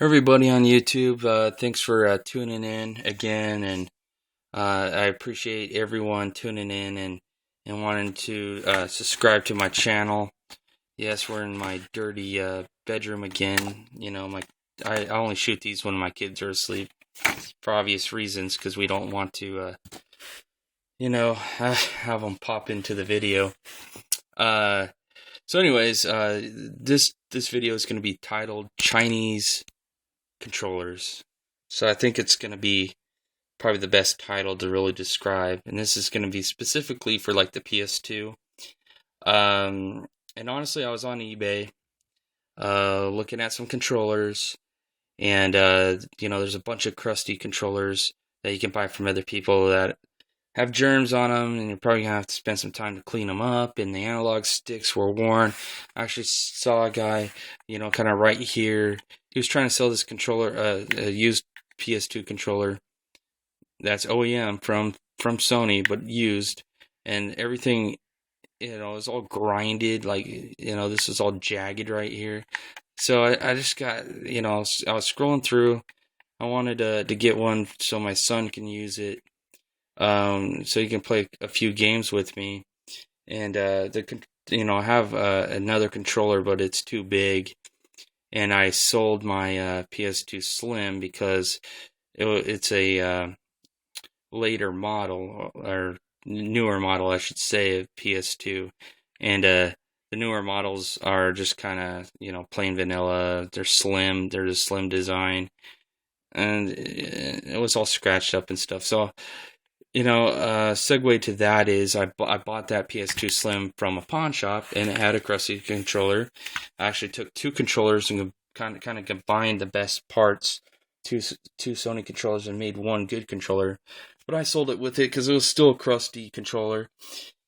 Everybody on YouTube, thanks for tuning in again, and I appreciate everyone tuning in and wanting to subscribe to my channel. Yes, we're in my dirty bedroom again. I only shoot these when my kids are asleep for obvious reasons, because we don't want to, have them pop into the video. So anyways, this video is going to be titled Chinese Controllers. So I think it's going to be probably the best title to really describe. And this is going to be specifically for like the PS2. And honestly, I was on eBay looking at some controllers. And, there's a bunch of crusty controllers that you can buy from other people that have germs on them, and you're probably going to have to spend some time to clean them up, and the analog sticks were worn. I actually saw a guy, kind of right here. He was trying to sell this controller, a used PS2 controller that's OEM from Sony, but used, and everything, is all grinded, like, this is all jagged right here. So I just got, I was scrolling through. I wanted to get one so my son can use it. So he can play a few games with me, and I have another controller, but it's too big, and I sold my PS2 Slim because it's a later model, or newer model, I should say, of PS2, and the newer models are just kind of plain vanilla. They're slim. They're a slim design, and it was all scratched up and stuff. So. Segue to that is I bought that PS2 Slim from a pawn shop, and it had a crusty controller. I actually took two controllers and kind of combined the best parts, two Sony controllers, and made one good controller. But I sold it with it because it was still a crusty controller.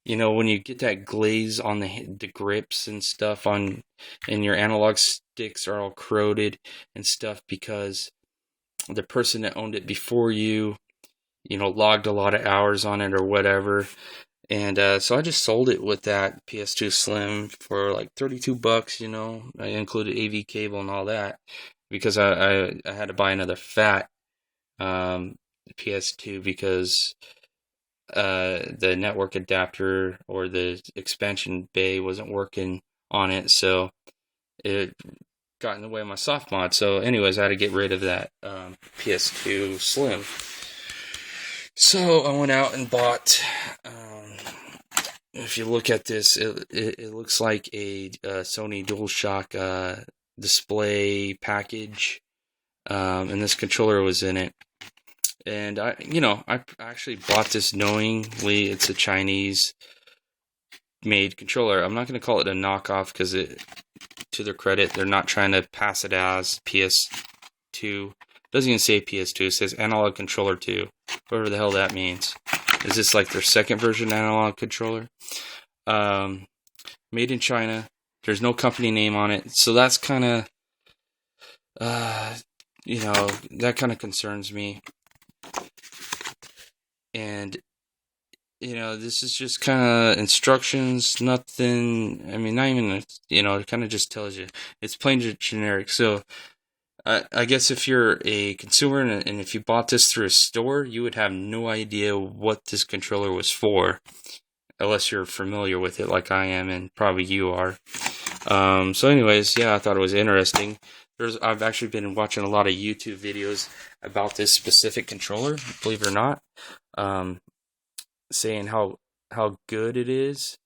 When you get that glaze on the grips and stuff and your analog sticks are all corroded and stuff because the person that owned it before you logged a lot of hours on it or whatever. And so I just sold it with that PS2 Slim for like $32. I included AV cable and all that because I had to buy another fat PS2 because the network adapter or the expansion bay wasn't working on it. So it got in the way of my soft mod. So anyways, I had to get rid of that PS2 Slim. So I went out and bought, if you look at this, it looks like a Sony DualShock display package, and this controller was in it. And I actually bought this knowingly it's a Chinese made controller. I'm not going to call it a knockoff because to their credit, they're not trying to pass it as PS2. Doesn't even say PS2, it says Analog Controller 2. Whatever the hell that means. Is this like their second version analog controller? Made in China. There's no company name on it. So that's kind of, that kind of concerns me. And, this is just kind of instructions, nothing, not even, it kind of just tells you. It's plain generic. So, I guess if you're a consumer and if you bought this through a store, you would have no idea what this controller was for, unless you're familiar with it like I am, and probably you are. So anyways, yeah, I thought it was interesting. I've actually been watching a lot of YouTube videos about this specific controller, believe it or not, saying how good it is.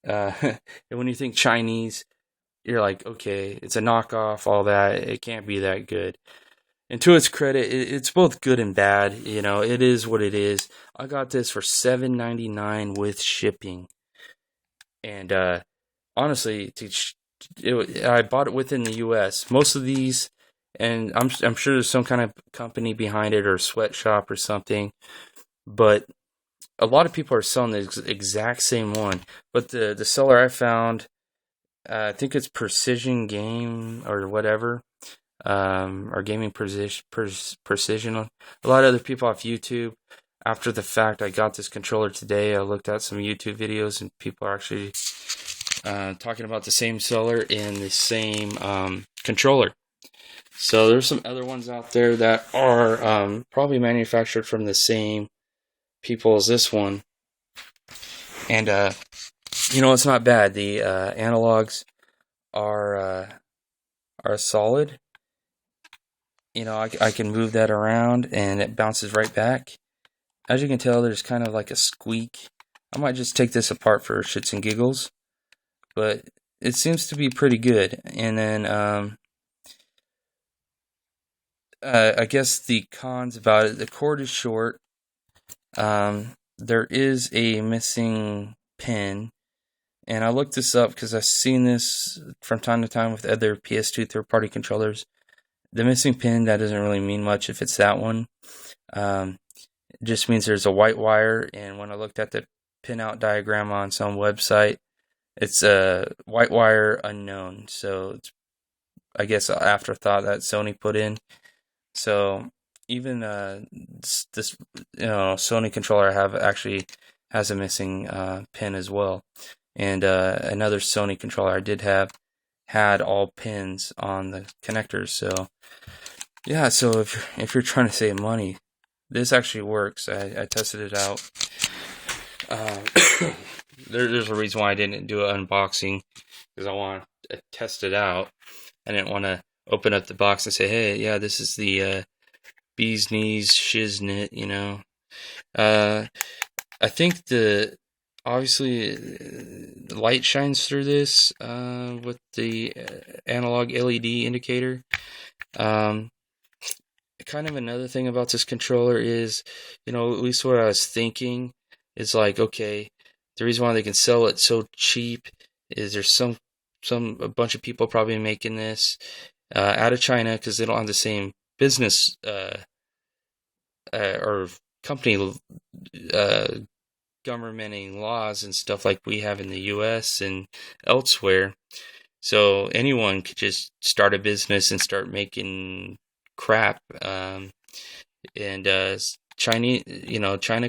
And when you think Chinese, you're like, okay, it's a knockoff, all that. It can't be that good. And to its credit, it's both good and bad. It is what it is. I got this for $7.99 with shipping. And honestly, I bought it within the U.S. Most of these, and I'm sure there's some kind of company behind it or sweatshop or something. But a lot of people are selling the exact same one. But the seller I found, I think it's Precision Game or whatever, or Gaming Precision. A lot of other people off YouTube. After the fact, I got this controller today. I looked at some YouTube videos, and people are actually talking about the same seller and the same controller. So there's some other ones out there that are probably manufactured from the same people as this one, and it's not bad. The analogs are solid. I can move that around and it bounces right back. As you can tell, there's kind of like a squeak. I might just take this apart for shits and giggles, but it seems to be pretty good. And then I guess the cons about it, the cord is short. There is a missing pin, and I looked this up because I've seen this from time to time with other PS2 third-party controllers. The missing pin, that doesn't really mean much if it's that one. It just means there's a white wire, and when I looked at the pinout diagram on some website, it's a white wire unknown. So it's, I guess, an afterthought that Sony put in. So even this Sony controller I have actually has a missing pin as well, and another Sony controller I did have had all pins on the connectors. So yeah, so if you're trying to save money, this actually works. I tested it out. There's a reason why I didn't do an unboxing, because I want to test it out. I didn't want to open up the box and say, hey, yeah, this is the bee's knees shiznit, I think obviously the light shines through this with the analog LED indicator. Kind of another thing about this controller is, at least what I was thinking is like, okay, the reason why they can sell it so cheap is there's a bunch of people probably making this out of China because they don't have the same business or company governmenting laws and stuff like we have in the U.S. and elsewhere. So anyone could just start a business and start making crap. China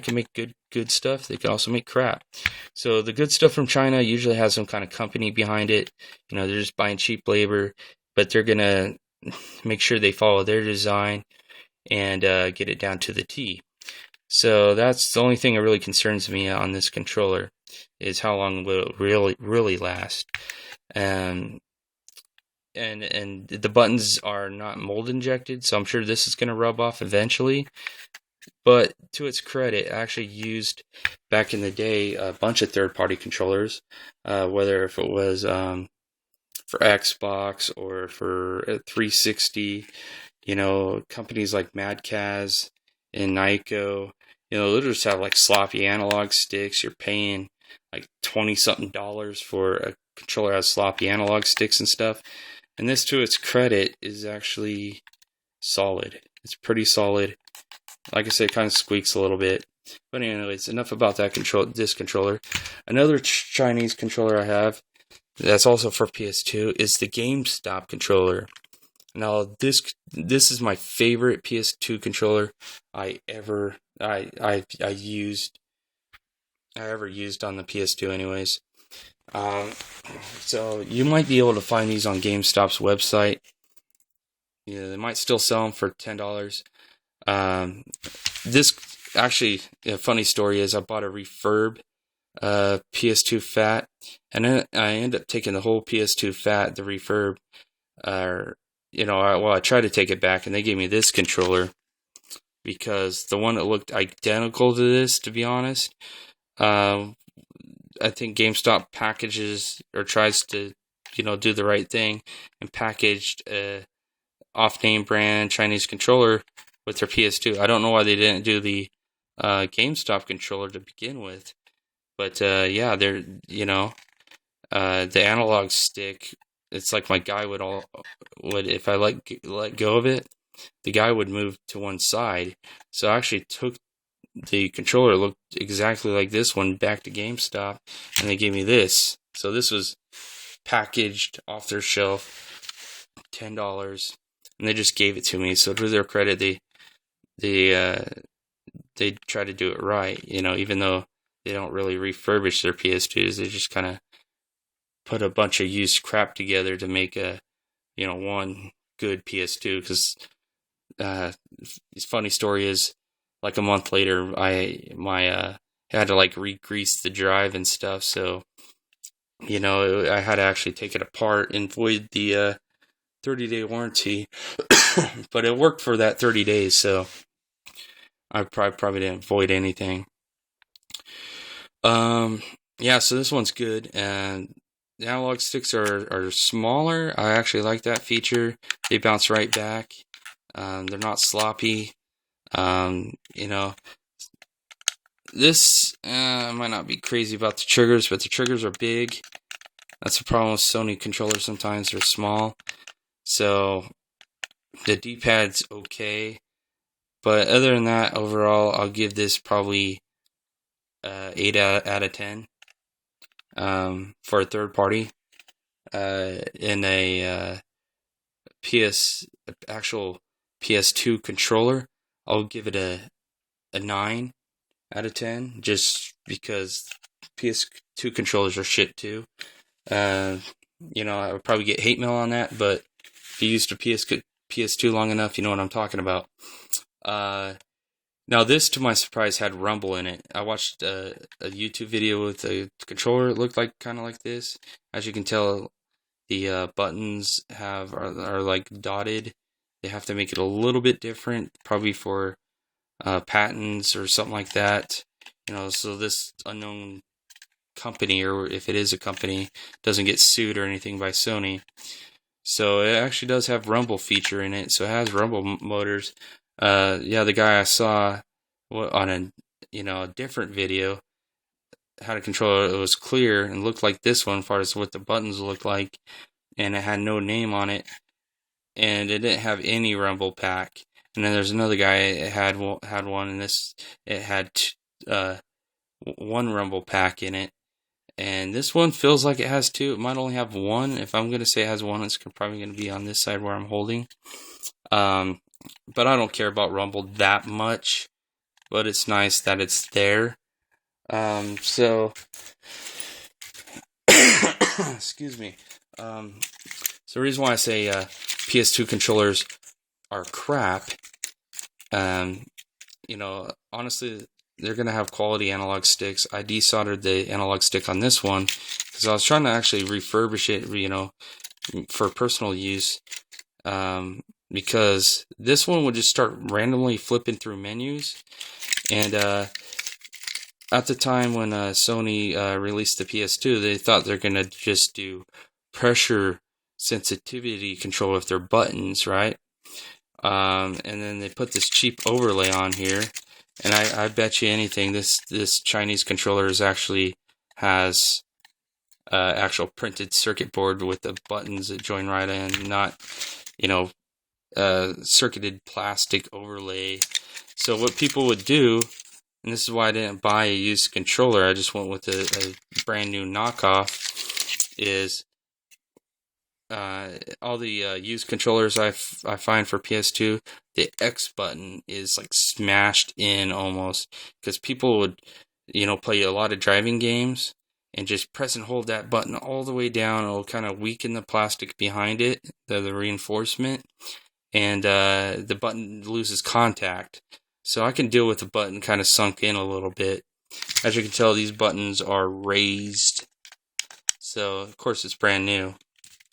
can make good stuff. They can also make crap. So the good stuff from China usually has some kind of company behind it. They're just buying cheap labor, but they're gonna make sure they follow their design and get it down to the T. So that's the only thing that really concerns me on this controller, is how long will it really last. And the buttons are not mold injected, so I'm sure this is going to rub off eventually. But to its credit, I actually used back in the day a bunch of third-party controllers, whether if it was for Xbox or for 360. Companies like Madcaz and Nyko, they'll just have like sloppy analog sticks. You're paying like $20-something for a controller that has sloppy analog sticks and stuff. And this, to its credit, is actually solid. It's pretty solid. Like I said, it kind of squeaks a little bit. But anyways, enough about this controller. Another Chinese controller I have that's also for PS2 is the Gamestop controller. Now this is my favorite PS2 controller I ever used on the PS2 anyways. So you might be able to find these on GameStop's website. They might still sell them for $10. This actually, a funny story is I bought a refurb PS2 Fat, and then I ended up taking the whole PS2 Fat, the refurb, I tried to take it back, and they gave me this controller because the one that looked identical to this, to be honest, I think GameStop packages or tries to, do the right thing and packaged a off-name brand Chinese controller with their PS2. I don't know why they didn't do the GameStop controller to begin with, but they're the analog stick. It's like my guy would if I let go of it, the guy would move to one side. So I actually took the controller, looked exactly like this one, back to GameStop, and they gave me this. So this was packaged off their shelf, $10, and they just gave it to me. So to their credit, they try to do it right, even though they don't really refurbish their PS2s. They just kind of put a bunch of used crap together to make one good PS2 because this funny story is like a month later I had to like re-grease the drive and stuff, so I had to actually take it apart and void the 30-day warranty. But it worked for that 30 days, so I probably didn't void anything. Yeah, so this one's good, and the analog sticks are smaller. I actually like that feature. They bounce right back. They're not sloppy. This I might not be crazy about the triggers, but the triggers are big. That's the problem with Sony controllers. Sometimes they're small. So the D-pad's okay. But other than that, overall, I'll give this probably 8 out of 10 for a third party. In a actual PS2 controller, I'll give it a 9 out of 10, just because PS2 controllers are shit too. I would probably get hate mail on that, but if you used a PS2 long enough, you know what I'm talking about. Now this, to my surprise, had rumble in it. I watched a YouTube video with a controller. It looked like kind of like this. As you can tell, the buttons are like dotted. They have to make it a little bit different, probably for patents or something like that. So this unknown company, or if it is a company, doesn't get sued or anything by Sony. So it actually does have rumble feature in it. So it has rumble motors. The guy I saw on a different video had a controller that was clear and looked like this one as far as what the buttons looked like, and it had no name on it, and it didn't have any rumble pack. And then there's another guy that had one, and it had one rumble pack in it. And this one feels like it has two. It might only have one. If I'm going to say it has one, it's probably going to be on this side where I'm holding. But I don't care about rumble that much. But it's nice that it's there. So excuse me. So the reason why I say PS2 controllers are crap, honestly, they're going to have quality analog sticks. I desoldered the analog stick on this one because I was trying to actually refurbish it, for personal use, because this one would just start randomly flipping through menus. And at the time when Sony released the PS2, they thought they're going to just do pressure sensitivity control with their buttons, right? And then they put this cheap overlay on here. And I bet you anything, this Chinese controller actually has actual printed circuit board with the buttons that join right in, not, circuited plastic overlay. So what people would do, and this is why I didn't buy a used controller, I just went with a brand new knockoff, is all the used controllers I find for PS2, the X button is like smashed in almost, because people would, play a lot of driving games and just press and hold that button all the way down. It'll kind of weaken the plastic behind it, the reinforcement, and the button loses contact. So I can deal with the button kind of sunk in a little bit. As you can tell, these buttons are raised. So, of course, it's brand new.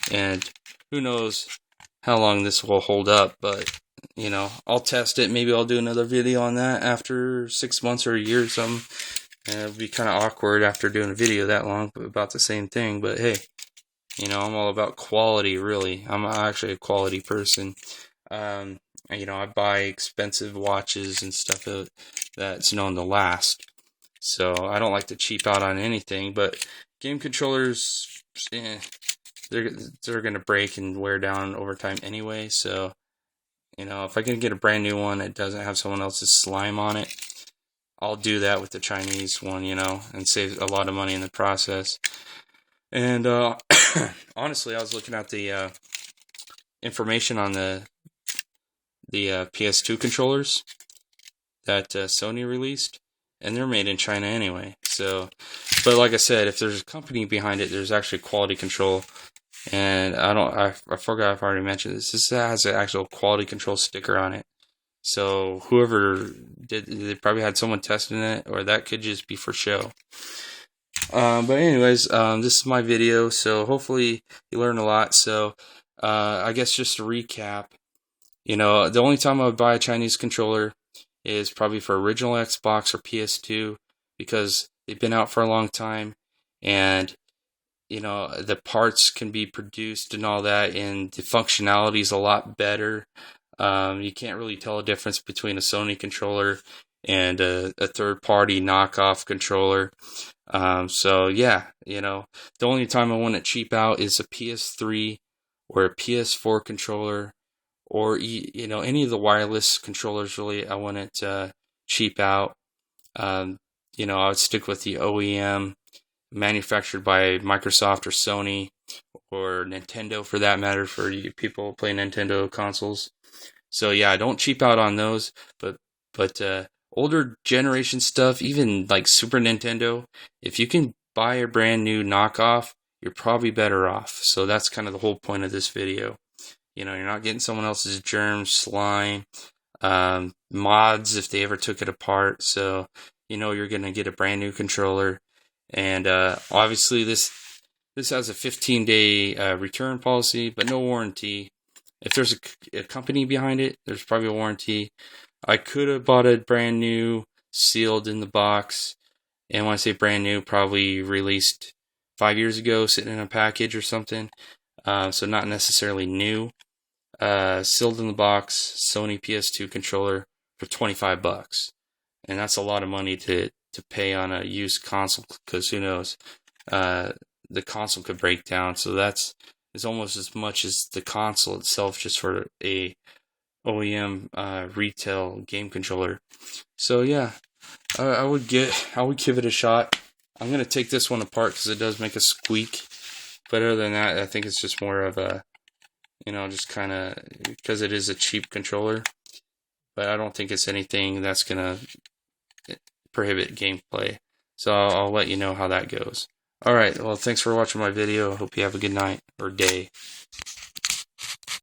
And who knows how long this will hold up, but, I'll test it. Maybe I'll do another video on that after 6 months or a year or something. And it'll be kind of awkward after doing a video that long about the same thing. But hey, I'm all about quality, really. I'm actually a quality person. I buy expensive watches and stuff that's known to last. So I don't like to cheap out on anything, but game controllers, they're going to break and wear down over time anyway. So, if I can get a brand new one that doesn't have someone else's slime on it, I'll do that with the Chinese one, and save a lot of money in the process. And honestly, I was looking at the information on the PS2 controllers that Sony released, and they're made in China anyway. So, but like I said, if there's a company behind it, there's actually quality control. And I forgot if I already mentioned this. This has an actual quality control sticker on it. So whoever did, they probably had someone testing it, or that could just be for show. But anyways, this is my video, so hopefully you learned a lot. So I guess just to recap, the only time I would buy a Chinese controller is probably for original Xbox or PS2 because they've been out for a long time, and the parts can be produced and all that, and the functionality is a lot better. You can't really tell a difference between a Sony controller and a third-party knockoff controller. So yeah, the only time I want to cheap out is a PS3 or a PS4 controller, or any of the wireless controllers. Really, I want it cheap out. Um, I would stick with the OEM manufactured by Microsoft or Sony or Nintendo, for that matter, for you people playing Nintendo consoles. So yeah, don't cheap out on those, but older generation stuff, even like Super Nintendo, if you can buy a brand new knockoff, you're probably better off. So that's kind of the whole point of this video. You're not getting someone else's germs, slime, mods if they ever took it apart. So you're gonna get a brand new controller, and obviously this has a 15-day return policy, but no warranty. If there's a company behind it, there's probably a warranty. I could have bought it brand new, sealed in the box. And when I say brand new, probably released 5 years ago, sitting in a package or something. So not necessarily new. Sealed in the box, Sony PS2 controller for $25. And that's a lot of money to pay on a used console, because who knows? The console could break down. So that's almost as much as the console itself, just for a OEM retail game controller. So yeah, I would give it a shot. I'm gonna take this one apart because it does make a squeak. But other than that, I think it's just more of a, just kind of, because it is a cheap controller. But I don't think it's anything that's gonna prohibit gameplay. So I'll let you know how that goes. Alright, well, thanks for watching my video. I hope you have a good night or day.